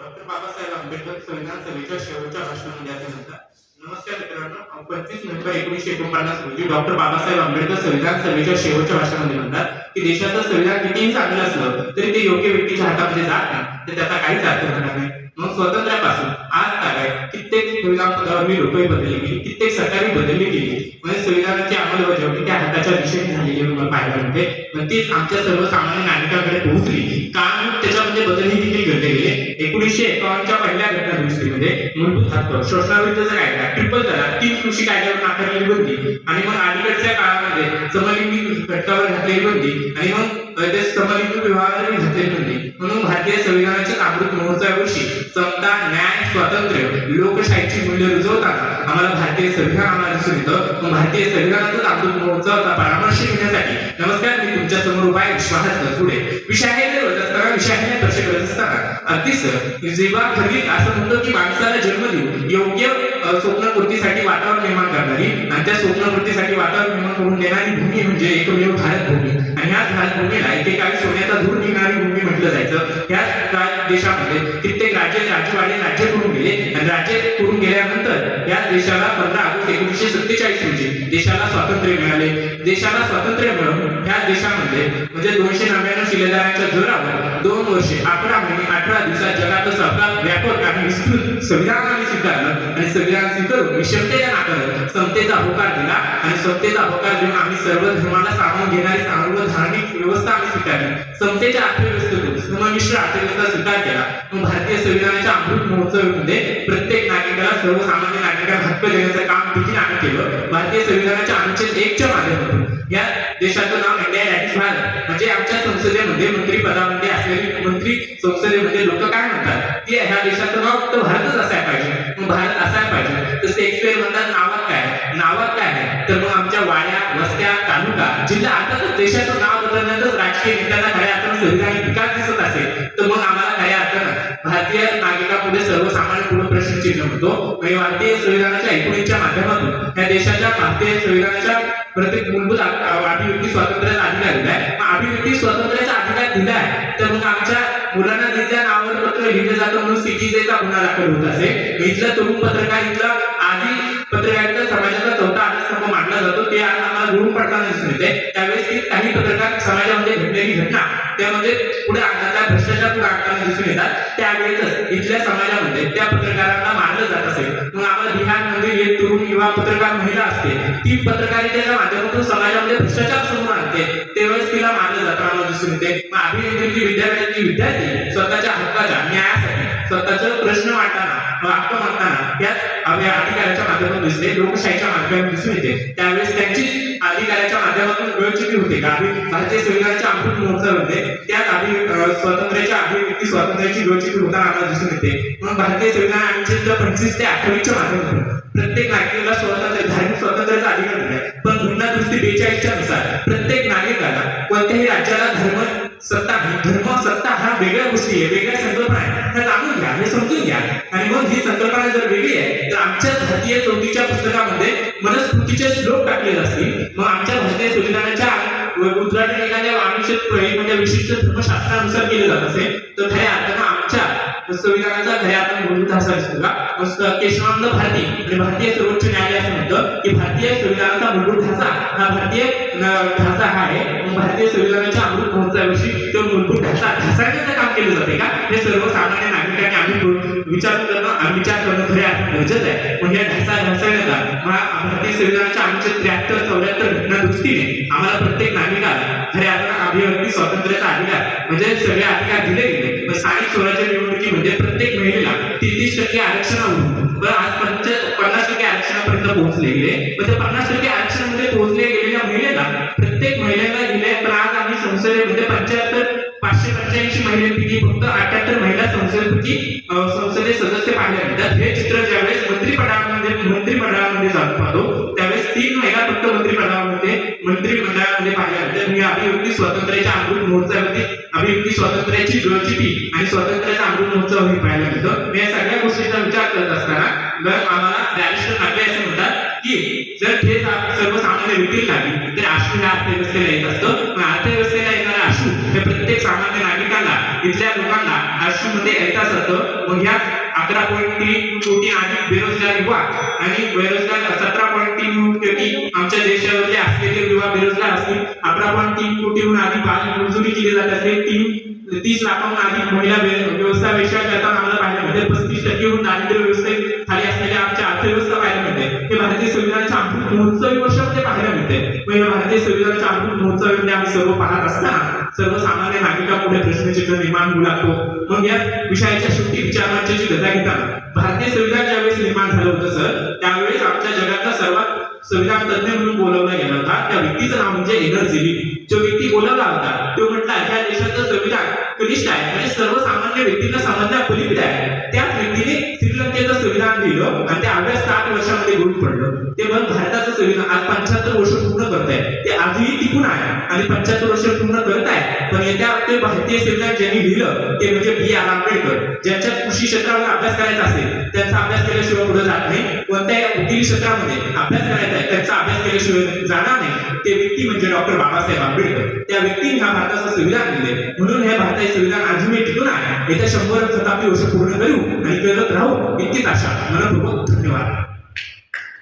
Doctor Babasaheb Ambedkar संविधान सभेच्या शेवटच्या भाषणामध्ये असे म्हणतात. नमस्कार मित्रांनो, 25 नोव्हेंबर 1949 रोजी डॉक्टर बाबासाहेब आंबेडकर संविधान सभेच्या शेवटच्या भाषणामध्ये म्हणतात की देशाचं संविधान कितीही चांगलं असलं तरी ते योग्य व्यक्तीच्या हातामध्ये जात नाही तर त्याचा काहीच अर्थ होणार नाही. मग स्वातंत्र्यापासून आज तागायत कित्येक संविधान पदावरील लोकही बदलली गेली, कित्येक सरकारी बदलली गेली, म्हणजे संविधानाची अंमलबजावणी त्या हाताच्या दिशेने झालेली मला पाहायला मिळते. नक्कीच आमच्या सर्वसामान्य नागरिकांकडे पोहोचली, कारण त्याच्यामध्ये बदलही देखील घडले गेले. 1951च्या पहिल्या घटना दुरुस्तीमध्ये मूलभूत हक्क, शोषणाविरुद्धचा कायदा, ट्रिपल तलाक, 3 कृषी कायद्यावर नाकारलेली बंदी आणि मग अलीकडच्या काळामध्ये समलिंगी घटकावर घातलेली बंदी आणि मग ते समलिंगी विवाहावर घातलेली बंदी. म्हणून भारतीय संविधानाच्या अमृत महोत्सवा वर्षी समता, न्याय, स्वातंत्र्य, लोकशाहीची मूल्य रुजवताना आम्हाला भारतीय संविधान आम्हाला दिसून येतं. मग भारतीय संविधानाचा अमृत महोत्सवाचा परामर्श घेण्यासाठी नमस्कार, मी तुमच्या समोर उभा आहे विश्वास पुढे. विषयाने होत असताना, विषयाने दर्शक करत असताना अगदीच जेव्हा घरी असं म्हणतो की माणसाला जन्म देऊन योग्य स्वप्नपूर्तीसाठी वातावरण निर्माण करणारी आणि त्या स्वप्नपूर्तीसाठी वातावरण निर्माण करून देणारी भूमी म्हणजे एकमेव भारत भूमी. आणि ह्याच भारत भूमीला एकेकाळी सोन्याचा धूर निघणारी भूमी म्हटलं जायचं. ह्याच देशामध्ये कित्येक राजवाडे राज्य करून गेले आणि राज्य करून गेल्यानंतर या देशाला 15 ऑगस्ट 1947 रोजी देशाला स्वातंत्र्य मिळाले. देशाला स्वातंत्र्य मिळवून ह्या देशामध्ये म्हणजे 299 शिलेदारांच्या जोरावर 2 वर्षे 11 महिने 18 दिवसात जगात सर्वात व्यापक आणि विस्तृत संविधान आम्ही स्वीकारलं आणि संविधान स्वीकारून विषमतेला नाकारत समतेचा होकार दिला आणि समतेचा होकार देऊन आम्ही सर्व धर्माला सामावून घेणारी सार्वधार्मिक व्यवस्था आम्ही स्वीकारली. समतेच्या अर्थव्यवस्थेतून सममिश्र अर्थव्यवस्था स्वीकार केला. मग भारतीय संविधानाच्या अमृत महोत्सवामध्ये प्रत्येक नागरिकाला, सर्वसामान्य नागरिकांना हक्क देण्याचं काम देखील आम्ही केलं. भारतीय संविधानाच्या अनुच्छेद 1 च्या माध्यमातून या देशाचं नाव इंडिया दॅट इज भारत म्हणजे आमच्या संसदेमध्ये मंत्री पदामध्ये असलेली मंत्री संसदेमध्ये लोक काय म्हणतात की ह्या देशाचं नाव फक्त भारतच असायला पाहिजे. मग भारत असायला पाहिजे तर शेक्सपियर म्हणतात नावात काय आहे तर मग आमच्या वाड्या, वस्त्या, तालुका, जिल्हा आता तर देशाचं नाव बदलण्यातच राजकीय नेत्यांना खऱ्या अर्थानं संविधानिक विकास दिसत असेल तर मग आम्हाला खऱ्या अर्थानं भारतीय नागरिकांपुढे सर्वसामान्य पुढे प्रश्नचिन्ह होतो. भारतीय संविधानाच्या 19च्या माध्यमातून या देशाच्या भारतीय संविधानाच्या प्रत्येक मूलभूत अभिव्यक्ती स्वातंत्र्याचा अधिकार दिलाय. अभिव्यक्ती स्वातंत्र्याचा अधिकार दिलाय तर मग आमच्या मुलांना ज्या नावावर पत्र लिहिलं जातं म्हणून सीटीजेचा गुन्हा दाखल होत असेल. इथला तरुण पत्रकार, इथला आधी पत्रकारिता समाजाचा 4था आधारस्तंभ मानला जातो ते आज आम्हाला गुण पडताना दिसून येते. त्यावेळेस काही पत्रकार समाजामध्ये घडलेली घटना त्यामध्ये पुढे आणताना भ्रष्टाचार पुढे आणताना दिसून येतात. त्यावेळेस इथल्या समाजामध्ये त्या पत्रकारांना मारलं जात असेल. मग आम्हाला बिहारमध्ये एक तरुण युवा पत्रकार महिला असते, ती पत्रकारितेच्या माध्यमातून समाजामध्ये भ्रष्टाचार समोर आणते, त्यावेळेस तिला मारलं जाताना आम्हाला दिसून येते. मग अभिनेत्री विद्यार्थी स्वतःच्या हक्काच्या न्यायासाठी स्वतःचा प्रश्न मांडताना हक्क मागताना त्याच अधिकाराच्या माध्यमातून दिसते, लोकशाहीच्या माध्यमातून दिसून येते. त्यावेळेस त्यांची अधिकाराच्या माध्यमातून वेळचिती होते का भारतीय संविधानाच्या अमृत महोत्सवामध्ये त्याच स्वातंत्र्याच्या अभिव्यक्ती स्वातंत्र्याची वेळचिती होताना आम्हाला दिसून येते. म्हणून भारतीय संविधान अनुच्छेद 25 ते 28च्या माध्यमातून प्रत्येक नागरिकाला स्वातंत्र्य, धार्मिक स्वातंत्र्याचा अधिकार दिलाय. पण घटना दुरुस्ती 42च्या नुसार प्रत्येक नागरिकाला कोणत्याही राज्याला धर्म सत्ता हा वेगळ्या गोष्टी आहे, वेगळ्या संकल्पना आहे, त्या जाणून घ्या, हे समजून घ्या. आणि मग ही संकल्पना जर वेगळी आहे तर आमच्या भारतीय 34च्या पुस्तकामध्ये मनुस्मृतीचे श्लोक टाकलेले असतील. मग आमच्या भारतीय संविधानाच्या उद्घाटन एखाद्या म्हणजे विशिष्ट धर्मशास्त्रानुसार केले जात असेल तर खऱ्या अर्थानं आमच्या संविधानाचा खऱ्या अर्थानं मूलभूत ढाचा दिसतो का? केशवानंद भारती आणि भारतीय सर्वोच्च न्यायालय असं म्हणतं की भारतीय संविधानाचा मूलभूत ढाचा हा भारतीय ढाचा हा आहे. भारतीय संविधानाच्या अमृत महोत्सवाविषयी तो मूलभूत ढासळण्याचं काम केलं जाते का? हे सर्वसामान्य नागरिकांनी आम्ही विचार करणं खऱ्या अर्थानं गरजेचं आहे. पण या ढासळण्याचा भारतीय संविधानाच्या अनुच्छेद 73, 74 घटना दुरुस्तीने आम्हाला प्रत्येक नागरिकाला खऱ्या अर्थानं अभिव्यक्ती स्वातंत्र्याचा अधिकार म्हणजे सगळे अधिकार दिले गेले. स्थानिक स्वराज्य निवडणुकीमध्ये प्रत्येक महिलेला 33% आरक्षणावरून आज 50% आरक्षणापर्यंत पोहोचले गेले. म्हणजे 50% आरक्षणामध्ये पोहोचले गेलेल्या महिलेला प्रत्येक महिलेला दिले. पण आज आम्ही संसदेमध्ये 585 महिलांपैकी फक्त 78 महिला संसदीय सदस्य पाहायला मिळतात. हे चित्र ज्यावेळेस मंत्रिमंडळामध्ये जातो पाहतो त्यावेळेस 3 महिला फक्त मंत्रिमंडळामध्ये पाहायला मिळतात. मी अभिव्यक्ती स्वातंत्र्याच्या अमृत महोत्सवावरती अभिव्यक्ती स्वातंत्र्याची ज्योती आणि स्वातंत्र्याचा अमृत महोत्सव हे पाहायला मिळतं. या सगळ्या गोष्टींचा विचार करत असताना आम्हाला बॅरिस्टर नागवे असं म्हणतात की जर ठेच सर्वसामान्य व्यक्तीला लागली तर राष्ट्रीय अर्थव्यवस्थेला येत असतं. अर्थव्यवस्थेला येणारा अश्रू हे प्रत्येक सामान्य नागरिकांना, इथल्या लोकांना अश्रूमध्ये ऐकता जातं. मग ह्या 11.3 कोटी अधिक बेरोजगार युवा आणि बेरोजगार 17.3 कोटी आमच्या देशामध्ये असलेले युवा बेरोजगार असतील. 11.3 कोटीहून अधिक बालमजुरी केली जात असेल. 30 लाखाहून अधिक महिला व्यवसाय करताना आम्हाला पाहायला मिळते. 35% दारिद्र्य व्यवस्थेत खाली असलेल्या आमच्या अर्थव्यवस्था पाहायला मिळते. हे भारतीय संविधानाच्या अमृत महोत्सवी वर्षामध्ये पाहायला मिळते. मग या भारतीय संविधानाच्या अमृत महोत्सवामध्ये आम्ही सर्व पाहत असताना सर्वसामान्य नागरिकांपुढे प्रश्नचिन्ह निर्माण होऊ लागतो. मग या विषयाच्या शेवटी विचारमंचाची गदा घेताना भारतीय संविधान ज्यावेळेस निर्माण झालं होतं सर, त्यावेळेस आमच्या जगातला सर्वात संविधान तज्ञ म्हणून बोलवला गेला होता. त्या व्यक्तीचं नाव म्हणजे एडर झेलिन. जो व्यक्ती बोलवला होता तो म्हटला ह्या देशाचं संविधान कनिष्ठ आहे, म्हणजे सर्वसामान्य व्यक्तीला समजण्या पलीकडे आहे. त्याच व्यक्तीने श्रीलंकेचं संविधान लिहिलं आणि ते अवघ्या 60 वर्षामध्ये गुण पडलं. ते पण भारताचं संविधान आज 75 वर्ष पूर्ण करत आहे. ते आजही टिकून आहे आणि 75 वर्ष पूर्ण करत आहे. पण येत्या ते भारतीय संविधान ज्यांनी लिहिलं ते म्हणजे B.R. आंबेडकर. ज्यांच्या कृषी क्षेत्रावर अभ्यास करायचा असेल त्यांचा अभ्यास केल्याशिवाय पुढे जात नाही. कोणत्याही वकिली क्षेत्रामध्ये अभ्यास करायचा आहे त्यांचा अभ्यास केल्याशिवाय जाणार नाही. ते व्यक्ती म्हणजे डॉक्टर बाबासाहेब आंबेडकर. त्या व्यक्तीने ह्या भारताचं संविधान लिहिले, म्हणून हे भारतीय संविधान अजूनही टिकून आहे. येत्या 100 शताब्दी वर्ष पूर्ण करू आणि करत राहू इतकीच आशा. मनपूर्वक धन्यवाद.